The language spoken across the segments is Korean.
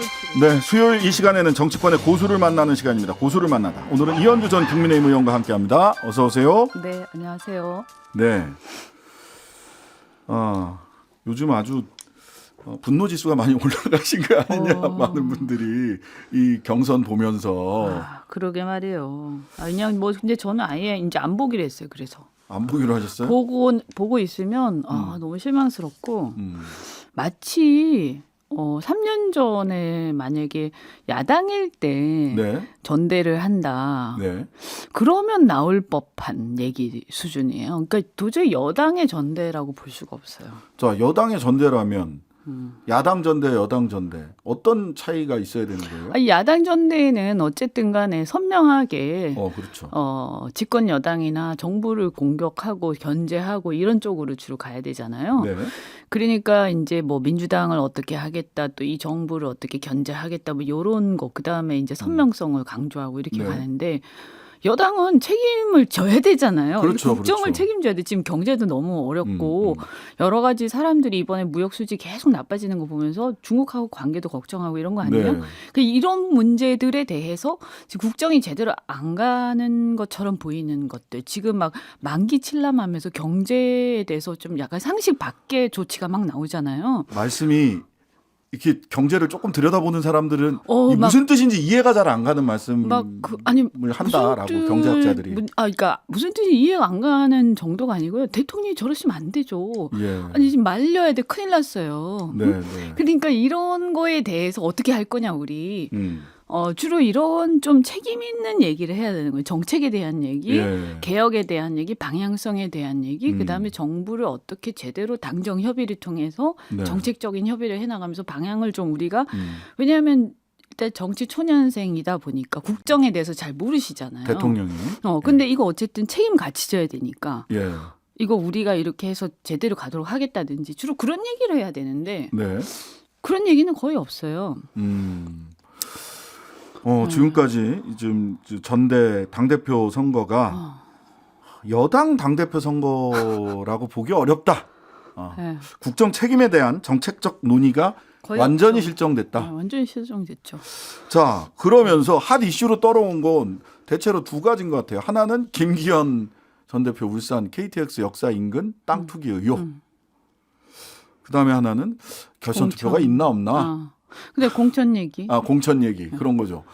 춤을 추고. 네, 수요일 이 시간에는 정치권의 고수를 만나는 시간입니다. 고수를 만나다. 오늘은 이현주 전 국민의힘 의원과 함께합니다. 어서 오세요. 네, 안녕하세요. 네. 요즘 아주 분노 지수가 많이 올라가신 거 아니냐 많은 분들이 이 경선 보면서 그러게 말이에요. 그냥 뭐 근데 저는 아예 이제 안 보기로 했어요. 그래서 안 보기로 하셨어요? 보고 있으면 너무 실망스럽고 마치 3년 전에 만약에 야당일 때 네. 전대를 한다. 네. 그러면 나올 법한 얘기 수준이에요. 그러니까 도저히 여당의 전대라고 볼 수가 없어요. 자, 여당의 전대라면 야당 전대, 여당 전대 어떤 차이가 있어야 되는 거예요? 아니, 야당 전대에는 어쨌든 간에 선명하게 그렇죠. 집권 여당이나 정부를 공격하고 견제하고 이런 쪽으로 주로 가야 되잖아요. 네. 그러니까 이제 뭐 민주당을 어떻게 하겠다, 또 이 정부를 어떻게 견제하겠다, 뭐 이런 거, 그 다음에 이제 선명성을 강조하고 이렇게 네. 가는데 여당은 책임을 져야 되잖아요. 그렇죠, 국정을 그렇죠. 책임져야 돼. 지금 경제도 너무 어렵고 여러 가지 사람들이 이번에 무역 수지 계속 나빠지는 거 보면서 중국하고 관계도 걱정하고 이런 거 아니에요? 네. 그 이런 문제들에 대해서 지금 국정이 제대로 안 가는 것처럼 보이는 것들, 지금 막 만기 칠람하면서 경제에 대해서 좀 약간 상식 밖의 조치가 막 나오잖아요. 말씀이 이렇게 경제를 조금 들여다보는 사람들은 막 무슨 뜻인지 이해가 잘 안 가는 말씀을 아니 한다라고 경제학자들이. 그러니까 무슨 뜻이 이해가 안 가는 정도가 아니고요. 대통령이 저러시면 안 되죠. 예. 아니 지금 말려야 돼. 큰일 났어요. 네, 네. 그러니까 이런 거에 대해서 어떻게 할 거냐 우리. 주로 이런 좀 책임 있는 얘기를 해야 되는 거예요. 정책에 대한 얘기, 예. 개혁에 대한 얘기, 방향성에 대한 얘기, 그다음에 정부를 어떻게 제대로 당정 협의를 통해서 네. 정책적인 협의를 해나가면서 방향을 좀 우리가 왜냐하면 일단 정치 초년생이다 보니까 국정에 대해서 잘 모르시잖아요. 대통령이. 근데 이거 어쨌든 책임 같이 져야 되니까. 예. 이거 우리가 이렇게 해서 제대로 가도록 하겠다든지 주로 그런 얘기를 해야 되는데 네. 그런 얘기는 거의 없어요. 지금까지 좀 전대 당대표 선거가 여당 당대표 선거라고 보기 어렵다. 네. 국정 책임에 대한 정책적 논의가 완전히 없죠. 실종됐다. 완전히 실종됐죠. 자, 그러면서 핫 이슈로 떨어온 건 대체로 두 가지인 것 같아요. 하나는 김기현 전 대표 울산 KTX 역사 인근 땅 투기 의혹. 그다음에 하나는 결선 투표가 있나 없나. 근데 공천 얘기. 공천 얘기 그런 거죠.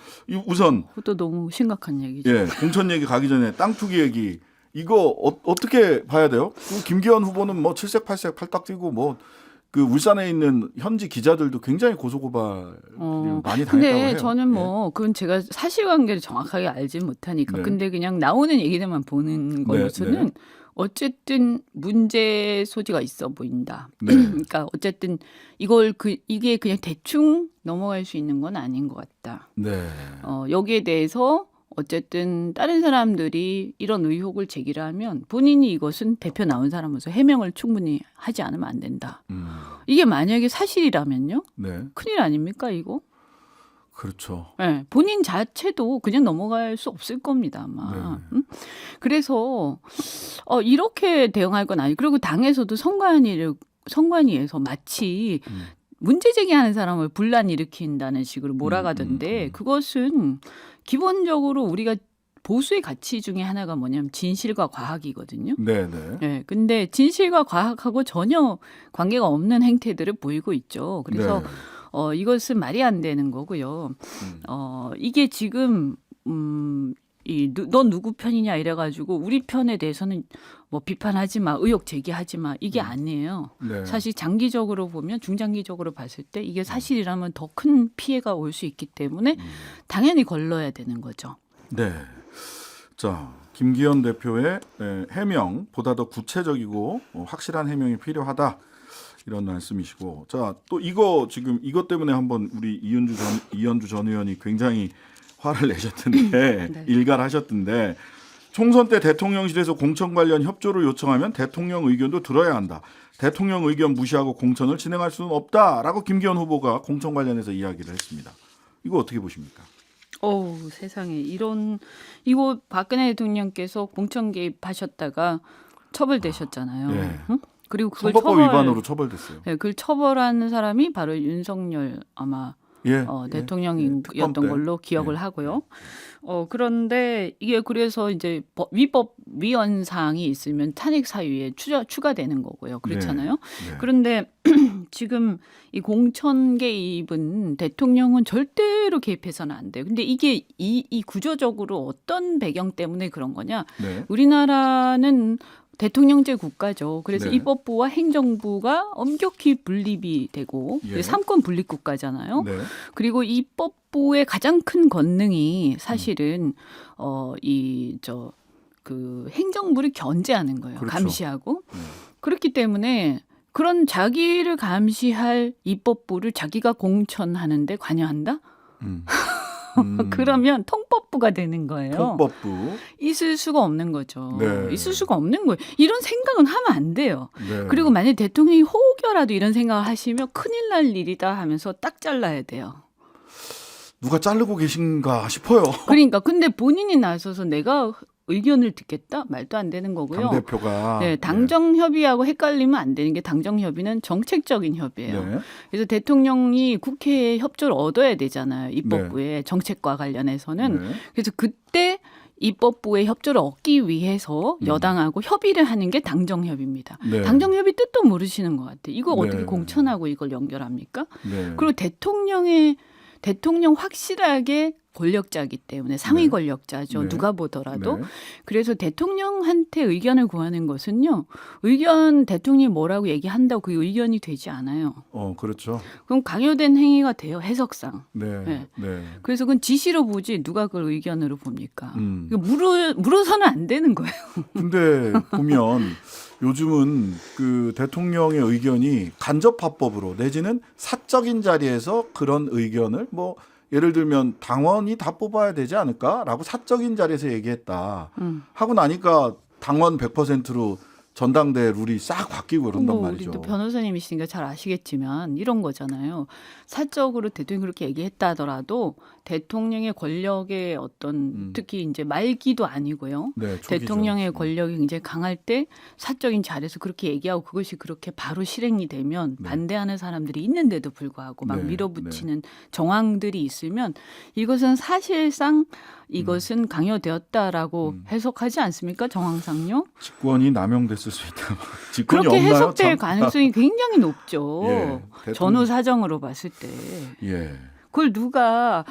우선 그것도 너무 심각한 얘기죠. 예, 공천 얘기 가기 전에 땅 투기 얘기 이거 어떻게 봐야 돼요? 김기현 후보는 뭐 칠색팔색 팔딱 뛰고 뭐 그 울산에 있는 현지 기자들도 굉장히 고소고발 많이 당했다고 근데 해요. 저는 뭐 그건 제가 사실관계를 정확하게 알지 못하니까. 네. 근데 그냥 나오는 얘기들만 보는 거로서는 네. 어쨌든 문제 소지가 있어 보인다. 네. 그러니까 어쨌든 이게 그냥 대충 넘어갈 수 있는 건 아닌 것 같다. 네. 여기에 대해서 어쨌든 다른 사람들이 이런 의혹을 제기를 하면 본인이 이것은 대표 나온 사람으로서 해명을 충분히 하지 않으면 안 된다. 이게 만약에 사실이라면요? 네. 큰일 아닙니까 이거? 그렇죠. 네, 본인 자체도 그냥 넘어갈 수 없을 겁니다 아마. 네. 그래서 이렇게 대응할 건 아니고 그리고 당에서도 선관위에서 마치 문제 제기하는 사람을 분란 일으킨다는 식으로 몰아가던데 그것은 기본적으로 우리가 보수의 가치 중에 하나가 뭐냐면 진실과 과학이거든요. 네, 네. 네, 근데 진실과 과학하고 전혀 관계가 없는 행태들을 보이고 있죠. 그래서 네. 이것은 말이 안 되는 거고요. 이게 지금 너 누구 편이냐 이래가지고 우리 편에 대해서는 뭐 비판하지 마, 의혹 제기하지 마 이게 아니에요. 네. 사실 장기적으로 보면 중장기적으로 봤을 때 이게 사실이라면 더 큰 피해가 올 수 있기 때문에 당연히 걸러야 되는 거죠. 네. 자, 김기현 대표의 해명 보다 더 구체적이고 확실한 해명이 필요하다. 이런 말씀이시고, 자, 또 이것 때문에 한번 우리 이현주 전 의원이 굉장히 화를 내셨던데 네. 일갈하셨던데 총선 때 대통령실에서 공천 관련 협조를 요청하면 대통령 의견도 들어야 한다. 대통령 의견 무시하고 공천을 진행할 수는 없다라고 김기현 후보가 공천 관련해서 이야기를 했습니다. 이거 어떻게 보십니까? 세상에 이거 박근혜 대통령께서 공천 개입하셨다가 처벌되셨잖아요. 네. 응? 그리고 그걸 선거법 위반으로 처벌됐어요. 네, 그걸 처벌하는 사람이 바로 윤석열 아마 예. 대통령이었던 특검 때. 걸로 기억을 예. 하고요. 그런데 이게 그래서 이제 위법 위헌 사항이 있으면 탄핵 사유에 추가되는 거고요. 그렇잖아요. 네. 그런데 지금 이 공천 개입은 대통령은 절대로 개입해서는 안 돼요. 근데 이게 이 구조적으로 어떤 배경 때문에 그런 거냐? 네. 우리나라는 대통령제 국가죠. 그래서 네. 입법부와 행정부가 엄격히 분립이 되고 예. 삼권 분립 국가잖아요. 네. 그리고 입법부의 가장 큰 권능이 사실은 그 행정부를 견제하는 거예요. 그렇죠. 감시하고. 네. 그렇기 때문에 그런 자기를 감시할 입법부를 자기가 공천하는데 관여한다? 그러면 통법부가 되는 거예요. 통법부. 있을 수가 없는 거죠. 네. 있을 수가 없는 거예요. 이런 생각은 하면 안 돼요. 네. 그리고 만약 대통령이 혹여라도 이런 생각을 하시면 큰일 날 일이다 하면서 딱 잘라야 돼요. 누가 자르고 계신가 싶어요. 그러니까 근데 본인이 나서서 내가 의견을 듣겠다? 말도 안 되는 거고요. 당대표가. 네, 당정협의하고 헷갈리면 안 되는 게 당정협의는 정책적인 협의예요. 네. 그래서 대통령이 국회에 협조를 얻어야 되잖아요. 입법부의 정책과 관련해서는. 네. 그래서 그때 입법부의 협조를 얻기 위해서 여당하고 협의를 하는 게 당정협의입니다. 네. 당정협의 뜻도 모르시는 것 같아요. 이거 네. 어떻게 공천하고 이걸 연결합니까? 네. 그리고 대통령 확실하게 권력자이기 때문에 상위 네. 권력자죠. 네. 누가 보더라도. 네. 그래서 대통령한테 의견을 구하는 것은요. 대통령이 뭐라고 얘기한다고 그 의견이 되지 않아요. 그렇죠. 그럼 강요된 행위가 돼요. 해석상. 네. 네. 네. 그래서 그건 지시로 보지 누가 그걸 의견으로 봅니까? 음. 물어서는 안 되는 거예요. 근데 보면 요즘은 그 대통령의 의견이 간접화법으로 내지는 사적인 자리에서 그런 의견을 뭐 예를 들면 당원이 다 뽑아야 되지 않을까라고 사적인 자리에서 얘기했다 하고 나니까 당원 100%로 전당대 룰이 싹 바뀌고 그런단 말이죠. 우리 또 변호사님이시니까 잘 아시겠지만 이런 거잖아요. 사적으로 대통령이 그렇게 얘기했다 하더라도 대통령의 권력의 어떤 특히 이제 말기도 아니고요. 네, 초기죠. 대통령의 권력이 굉장히 강할 때 사적인 자리에서 그렇게 얘기하고 그것이 그렇게 바로 실행이 되면 네. 반대하는 사람들이 있는데도 불구하고 막 네, 밀어붙이는 정황들이 있으면 이것은 사실상 이것은 강요되었다라고 해석하지 않습니까? 정황상요? 직권이 남용됐을 수 있다. 직권이 그렇게 없나요? 해석될 참? 가능성이 굉장히 높죠. 예, 대통령- 전후 사정으로 봤을 때. 예. 그걸 누가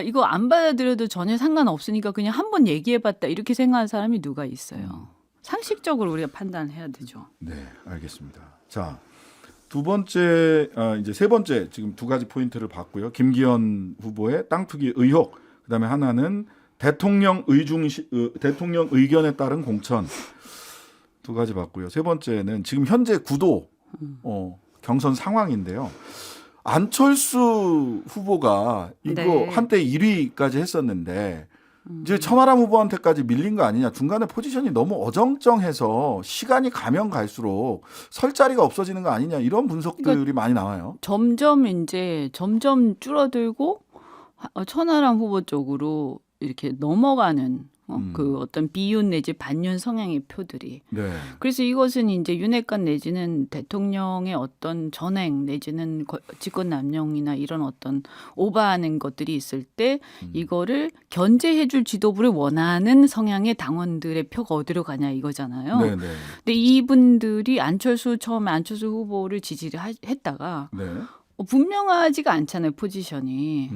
이거 안 받아들여도 전혀 상관없으니까 그냥 한번 얘기해봤다 이렇게 생각하는 사람이 누가 있어요. 상식적으로 우리가 판단해야 되죠. 네, 알겠습니다. 자, 두 번째, 이제 세 번째 지금 두 가지 포인트를 봤고요. 김기현 후보의 땅 투기 의혹, 그다음에 하나는 대통령 의견에 따른 공천 두 가지 봤고요. 세 번째는 지금 현재 구도 경선 상황인데요. 안철수 후보가 이거 네. 한때 1위까지 했었는데 이제 천하람 후보한테까지 밀린 거 아니냐. 중간에 포지션이 너무 어정쩡해서 시간이 가면 갈수록 설 자리가 없어지는 거 아니냐. 이런 분석들이 많이 나와요. 점점 줄어들고 천하람 후보 쪽으로 이렇게 넘어가는 그 어떤 비윤 내지 반윤 성향의 표들이. 네. 그래서 이것은 이제 윤핵관 내지는 대통령의 어떤 전행 내지는 직권 남용이나 이런 어떤 오버하는 것들이 있을 때 이거를 견제해줄 지도부를 원하는 성향의 당원들의 표가 어디로 가냐 이거잖아요. 네, 네. 근데 이분들이 처음에 안철수 후보를 지지를 했다가 네. 분명하지가 않잖아요 포지션이.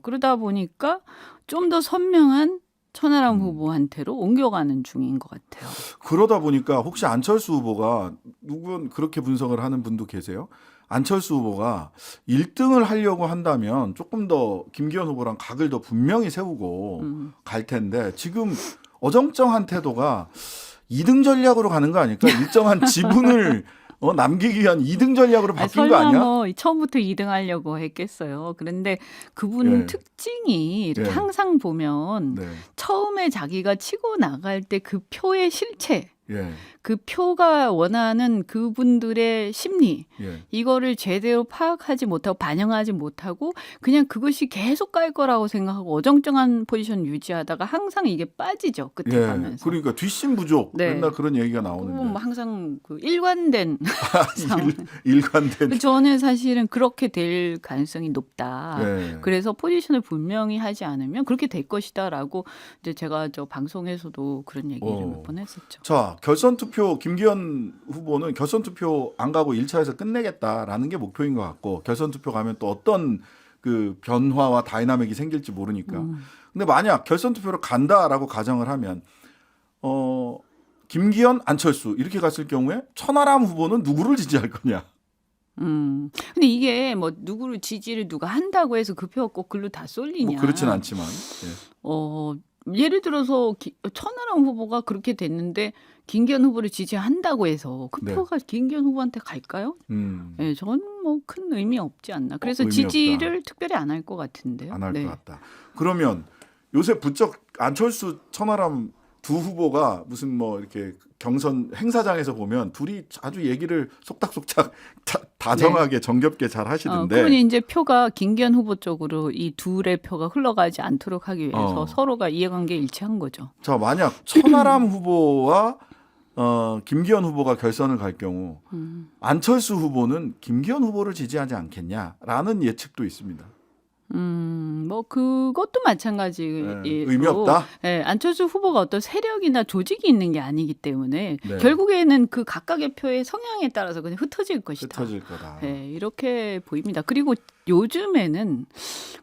그러다 보니까 좀 더 선명한 천하람 후보한테로 옮겨가는 중인 것 같아요. 그러다 보니까 혹시 안철수 후보가 누군 그렇게 분석을 하는 분도 계세요? 안철수 후보가 1등을 하려고 한다면 조금 더 김기현 후보랑 각을 더 분명히 세우고 갈 텐데 지금 어정쩡한 태도가 2등 전략으로 가는 거 아닐까? 일정한 지분을 남기기 위한 2등 전략으로 바뀐 거 아니야? 설마 뭐 처음부터 2등 하려고 했겠어요. 그런데 그분 예. 특징이 이렇게 예. 항상 보면 네. 처음에 자기가 치고 나갈 때 그 표의 실체 예. 그 표가 원하는 그분들의 심리 예. 이거를 제대로 파악하지 못하고 반영하지 못하고 그냥 그것이 계속 갈 거라고 생각하고 어정쩡한 포지션 유지하다가 항상 이게 빠지죠. 끝에 예. 가면서. 그러니까 뒷심 부족 네. 맨날 그런 얘기가 그건 나오는데 뭐 항상 그 일관된 상황. 일관된. 저는 사실은 그렇게 될 가능성이 높다. 예. 그래서 포지션을 분명히 하지 않으면 그렇게 될 것이다라고 이제 제가 저 방송에서도 그런 얘기를 몇 번 했었죠. 자, 결선 투표 김기현 후보는 결선 투표 안 가고 1차에서 끝내겠다라는 게 목표인 것 같고 결선 투표 가면 또 어떤 그 변화와 다이나믹이 생길지 모르니까. 근데 만약 결선 투표로 간다라고 가정을 하면 김기현, 안철수 이렇게 갔을 경우에 천하람 후보는 누구를 지지할 거냐? 근데 이게 뭐 누구를 지지를 누가 한다고 해서 그 표가 꼭 글로 다 쏠리냐? 뭐 그렇진 않지만. 예를 들어서 천하람 후보가 그렇게 됐는데 김기현 후보를 지지한다고 해서 그 네. 표가 김기현 후보한테 갈까요? 네, 저는 뭐 큰 의미 없지 않나. 그래서 의미 지지를 특별히 안 할 것 같은데요. 안 할 것 같다. 그러면 요새 부쩍 안철수, 천하람 두 후보가 무슨 뭐 이렇게 경선 행사장에서 보면 둘이 아주 얘기를 속닥속닥 다정하게 정겹게 잘 하시던데. 그분이 이제 표가 김기현 후보 쪽으로 이 둘의 표가 흘러가지 않도록 하기 위해서 서로가 이해관계 일치한 거죠. 자, 만약 천하람 후보와 김기현 후보가 결선을 갈 경우 안철수 후보는 김기현 후보를 지지하지 않겠냐라는 예측도 있습니다. 뭐 그것도 마찬가지로 의미 없다. 네, 안철수 후보가 어떤 세력이나 조직이 있는 게 아니기 때문에 네. 결국에는 그 각각의 표의 성향에 따라서 그냥 흩어질 것이다. 흩어질 거다. 네, 이렇게 보입니다. 그리고 요즘에는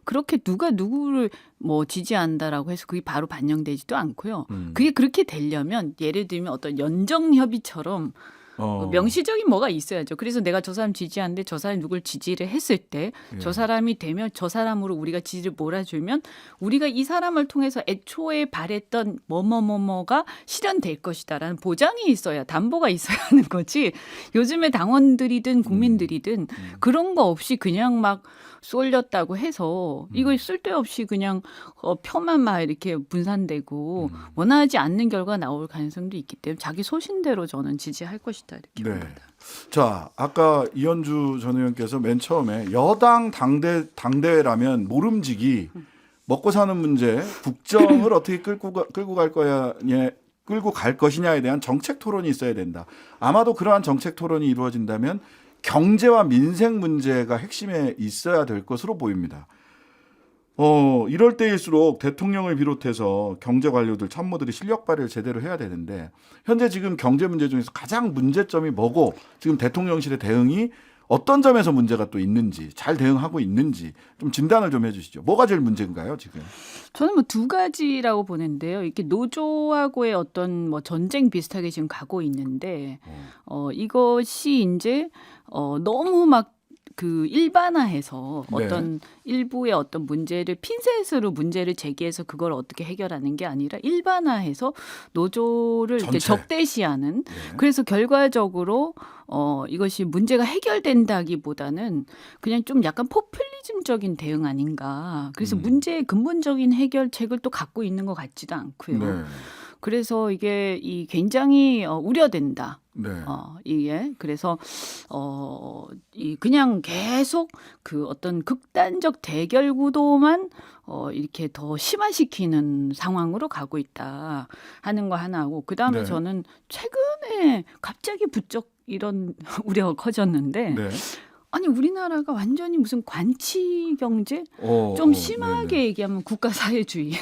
그렇게 누가 누구를 뭐 지지한다라고 해서 그게 바로 반영되지도 않고요. 그게 그렇게 되려면 예를 들면 어떤 연정협의처럼 명시적인 뭐가 있어야죠. 그래서 내가 저 사람 지지하는데 저 사람이 누굴 지지를 했을 때 저 사람이 되면 저 사람으로 우리가 지지를 몰아주면 우리가 이 사람을 통해서 애초에 바랬던 뭐가 실현될 것이다라는 보장이 있어야 담보가 있어야 하는 거지. 요즘에 당원들이든 국민들이든 그런 거 없이 그냥 막 쏠렸다고 해서 이거 쓸데없이 그냥 표만 막 이렇게 분산되고 원하지 않는 결과 나올 가능성도 있기 때문에 자기 소신대로 저는 지지할 것이다 이렇게 봅니다. 자, 아까 이현주 전 의원께서 맨 처음에 여당 당대회라면 모름지기 먹고 사는 문제, 국정을 어떻게 끌고 갈 것이냐에 대한 정책 토론이 있어야 된다. 아마도 그러한 정책 토론이 이루어진다면 경제와 민생 문제가 핵심에 있어야 될 것으로 보입니다. 이럴 때일수록 대통령을 비롯해서 경제 관료들, 참모들이 실력 발휘를 제대로 해야 되는데 현재 지금 경제 문제 중에서 가장 문제점이 뭐고 지금 대통령실의 대응이 어떤 점에서 문제가 또 있는지 잘 대응하고 있는지 좀 진단을 좀 해주시죠. 뭐가 제일 문제인가요 지금? 저는 뭐 두 가지라고 보는데요. 이렇게 노조하고의 어떤 뭐 전쟁 비슷하게 지금 가고 있는데 이것이 이제 너무 막 그 일반화해서 어떤 일부의 어떤 문제를 핀셋으로 문제를 제기해서 그걸 어떻게 해결하는 게 아니라 일반화해서 노조를 이렇게 적대시하는 그래서 결과적으로 이것이 문제가 해결된다기보다는 그냥 좀 약간 포퓰리즘적인 대응 아닌가. 그래서 문제의 근본적인 해결책을 또 갖고 있는 것 같지도 않고요. 그래서 이게 굉장히 우려된다. 이게 그래서 그냥 계속 그 어떤 극단적 대결 구도만 이렇게 더 심화시키는 상황으로 가고 있다 하는 거 하나고 그다음에 저는 최근에 갑자기 부쩍 이런 우려가 커졌는데 아니 우리나라가 완전히 무슨 관치 경제 좀 심하게 얘기하면 국가 사회주의.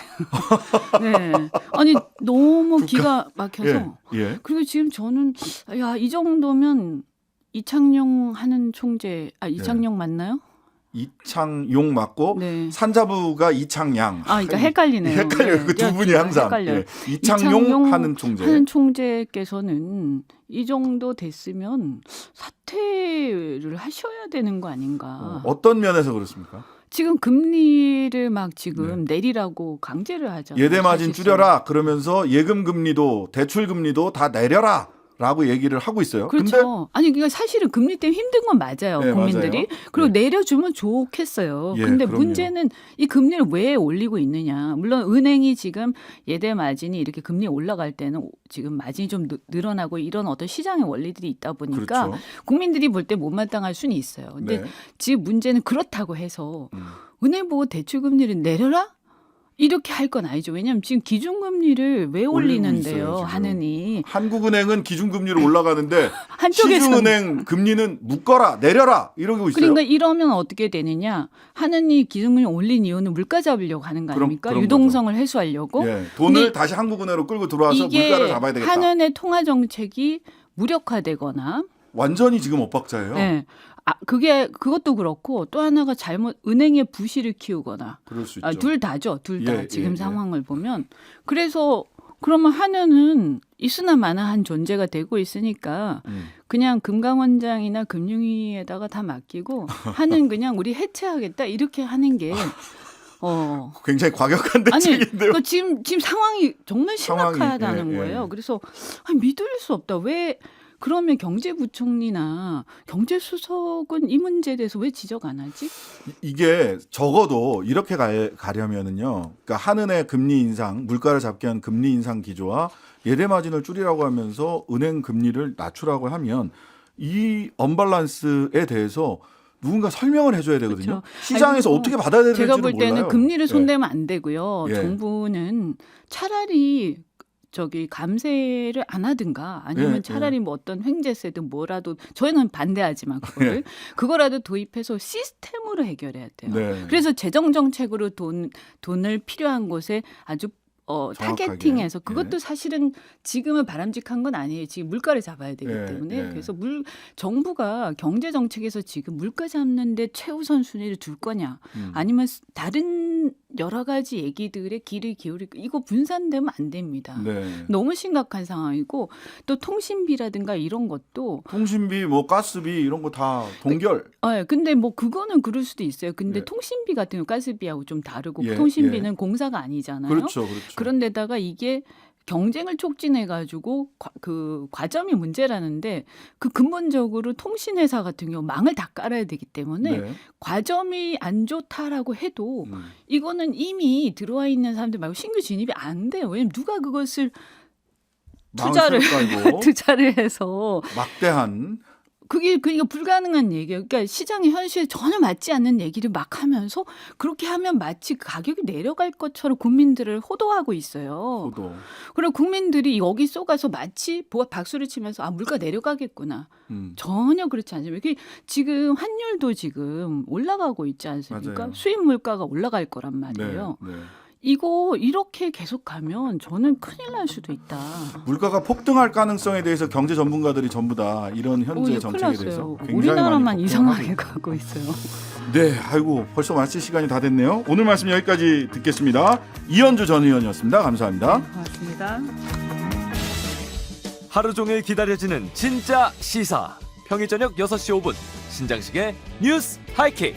네. 아니 너무 기가 막혀서. 그리고 지금 저는 이 정도면 이창용 하는 총재 이창용 맞나요? 이창용 맞고 산자부가 이창양. 그러니까 헷갈리네요. 헷갈려요. 그 두 분이 항상. 이창용 하는 총재. 하는 총재께서는 이 정도 됐으면 사퇴를 하셔야 되는 거 아닌가. 어떤 면에서 그렇습니까? 지금 금리를 막 지금 내리라고 강제를 하잖아요. 예대 마진 줄여라 그러면서 예금 금리도 대출 금리도 다 내려라. 라고 얘기를 하고 있어요. 그렇죠. 근데 아니 그러니까 사실은 금리 때문에 힘든 건 맞아요. 네, 국민들이. 맞아요. 그리고 네. 내려주면 좋겠어요. 예, 근데 그럼요. 문제는 이 금리를 왜 올리고 있느냐. 물론 은행이 지금 예대 마진이 이렇게 금리 올라갈 때는 지금 마진이 좀 늘어나고 이런 어떤 시장의 원리들이 있다 보니까 그렇죠. 국민들이 볼 때 못마땅할 수는 있어요. 근데 네. 지금 문제는 그렇다고 해서 은행 보고 대출 금리를 내려라? 이렇게 할 건 아니죠. 왜냐하면 지금 기준금리를 왜 올리고 올리는데요, 있어요, 지금. 하느니. 한국은행은 기준금리로 올라가는데 한쪽에서는 시중은행 금리는 묶어라 내려라 이러고 있어요. 그러니까 이러면 어떻게 되느냐? 하느니 기준금리 올린 이유는 물가 잡으려고 하는 거 아닙니까? 그런 유동성을 해소하려고. 예, 돈을 근데 다시 한국은행으로 끌고 들어와서 이게 물가를 잡아야 되겠다. 한은의 통화 정책이 무력화되거나, 완전히 지금 엇박자예요. 네. 그것도 그렇고 또 하나가 잘못 은행의 부실을 키우거나, 그럴 수 있죠. 둘 다죠, 둘 다 예, 지금 예, 상황을 보면. 그래서 그러면 한은은 있으나 마나한 존재가 되고 있으니까 그냥 금감원장이나 금융위에다가 다 맡기고 한은 그냥 우리 해체하겠다 이렇게 하는 게. 굉장히 과격한 아니, 대책인데요. 그러니까 지금 상황이 정말 상황이, 심각하다는 예, 예. 거예요. 그래서 믿을 수 없다. 왜 그러면 경제부총리나 경제수석은 이 문제에 대해서 왜 지적 안 하지? 이게 적어도 이렇게 가려면은요. 그러니까 한은의 금리 인상, 물가를 잡게 한 금리 인상 기조와 예대 마진을 줄이라고 하면서 은행 금리를 낮추라고 하면 이 언밸런스에 대해서 누군가 설명을 해줘야 되거든요. 그렇죠. 시장에서 아니, 어떻게 받아야 되는지 제가 볼 때는 몰라요. 금리를 예. 손대면 안 되고요. 예. 정부는 차라리 감세를 안 하든가 아니면 예, 차라리 뭐 어떤 횡재세든 뭐라도 저희는 반대하지만 예. 그거라도 도입해서 시스템으로 해결해야 돼요. 네. 그래서 재정 정책으로 돈을 필요한 곳에 아주 정확하게. 타겟팅해서 예. 그것도 사실은 지금은 바람직한 건 아니에요. 지금 물가를 잡아야 되기 예, 때문에 예. 그래서 정부가 경제 정책에서 지금 물가 잡는데 최우선 순위를 둘 거냐 아니면 다른 여러 가지 얘기들에 귀를 기울이고 이거 분산되면 안 됩니다. 네. 너무 심각한 상황이고 또 통신비라든가 이런 것도 통신비, 뭐 가스비 이런 거 다 동결. 근데 뭐 그거는 그럴 수도 있어요. 근데 예. 통신비 같은 경우 가스비하고 좀 다르고 예, 통신비는 공사가 아니잖아요. 그렇죠, 그렇죠. 그런데다가 이게 경쟁을 촉진해가지고 그 과점이 문제라는데 그 근본적으로 통신회사 같은 경우 망을 다 깔아야 되기 때문에 네. 과점이 안 좋다라고 해도 음. 이거는 이미 들어와 있는 사람들 말고 신규 진입이 안 돼요. 왜냐면 누가 그것을 망을 깔고 투자를 해서 막대한 그게 그러니까 불가능한 얘기예요. 그러니까 시장의 현실에 전혀 맞지 않는 얘기를 막 하면서 그렇게 하면 마치 가격이 내려갈 것처럼 국민들을 호도하고 있어요. 포도. 그리고 국민들이 여기 쏘가서 마치 박수를 치면서 물가 내려가겠구나. 전혀 그렇지 않습니다. 이게 지금 환율도 지금 올라가고 있지 않습니까? 맞아요. 수입 물가가 올라갈 거란 말이에요. 네, 네. 이거 이렇게 계속 가면 저는 큰일 날 수도 있다. 물가가 폭등할 가능성에 대해서 경제 전문가들이 전부 다 이런 현재 이거 큰일 정책에 대해서 났어요. 굉장히 우리나라만 많이 이상하게 걱정하고 가고 있어요. 있습니다. 네, 아이고 벌써 마칠 시간이 다 됐네요. 오늘 말씀 여기까지 듣겠습니다. 이현주 전 의원이었습니다. 감사합니다. 고맙습니다. 하루 종일 기다려지는 진짜 시사. 평일 저녁 6시 5분 신장식의 뉴스 하이킥.